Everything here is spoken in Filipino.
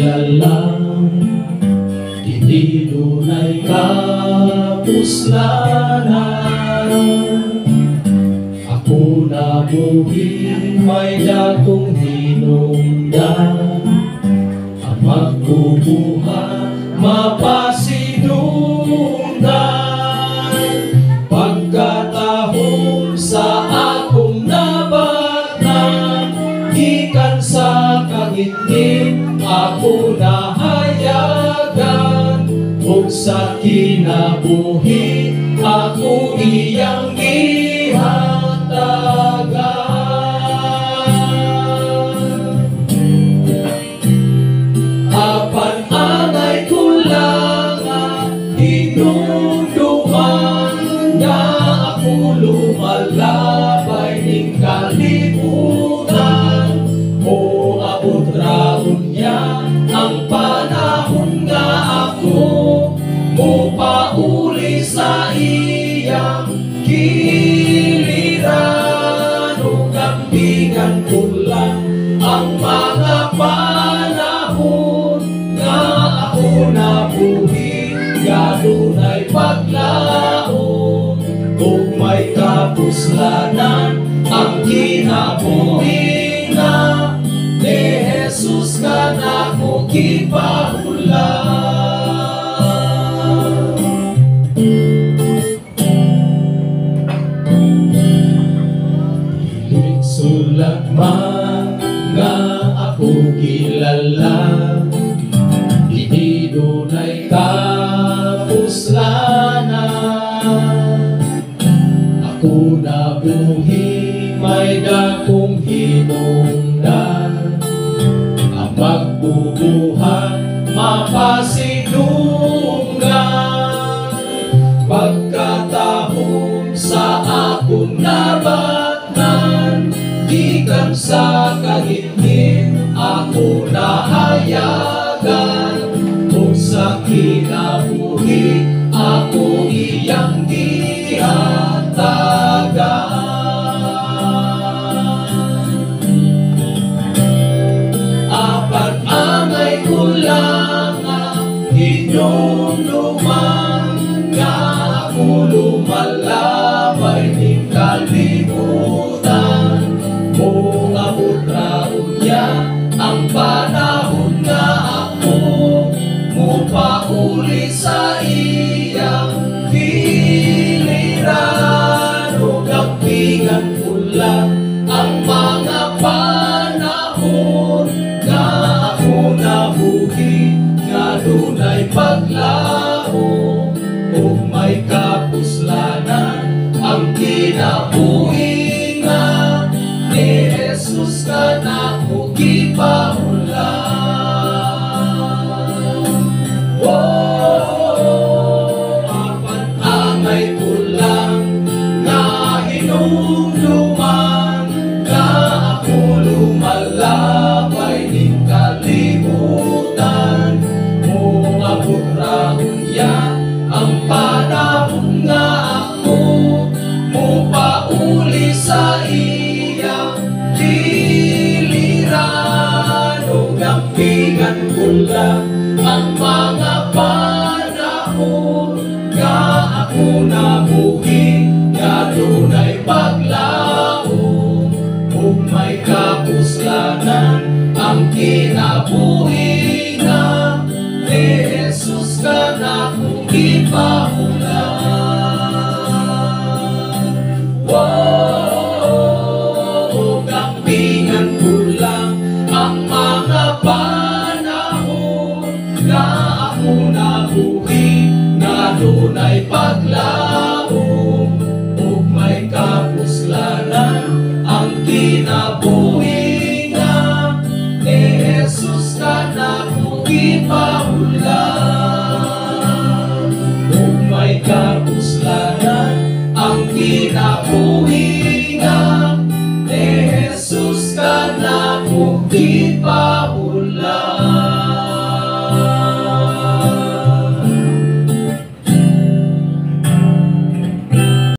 kilala, hindi dunay kapuslanan. Ako nabuhi may dakong hinungdan, ang magbubuhat mapasinungdan. Pagkatahon sa akong nabatan, gikan sa kangitngit ako nahayagan. Ug sa kinabuhi ako iyang gihatagan. Apan angay ko lang hinumduman nga ako lumalabay ning kalibutan. O abot raon niya ang panahon nga ako mupauli sa iyang giliran. O kambingan ko lang ang mga panahon nga ako nabuhi, ganunay paglaon. Kung may kapuslanan ang kinabuhi na, ni Jesus ka na ko kipahulan. Dili sulat man nga ako kilala, hindi dunay kapuslanan. Ako nabuhi may dakong hinungdan, ang magbubuhat mapasinunggan. Pagkatahon sa akong nabatan, gikan sa kangitngit ako nahayagan. Ug sa kinabuhi ako iyang gihatagan. Apan angay ko lang hinumduman nga ako lumalabay ning kalibutan. O abot raon niya ang panahon nga ako mupauli sa iyang giliran. O kambingan ko lang ang mga panahon nga ako nabuhi, nga dunay paglaon. O may kapuslanan ang kinabuhi nga, ni Jesus ka na ko kipahulan. Apan angay ko lang nga hinumduman nga ako lumalabay ning kalibutan. O abot raon niya ang panahon nga ako mupauli sa iyang giliran. O kambingan ko lang ang mga panahon nga ako nabuhi, nga dunay paglaon. O may kapuslanan ang kinabuhi nga, ni Jesus ka na ko kipahulan. O kambingan ko lang ang mga panahon nga ako nabuhi, nga dunay paglaon. O may kapuslanan ang kinabuhi nga, ni Jesus ka na ko kipahulan. O may kapuslanan ang kinabuhi nga, ni Jesus ka na ko kipahulan.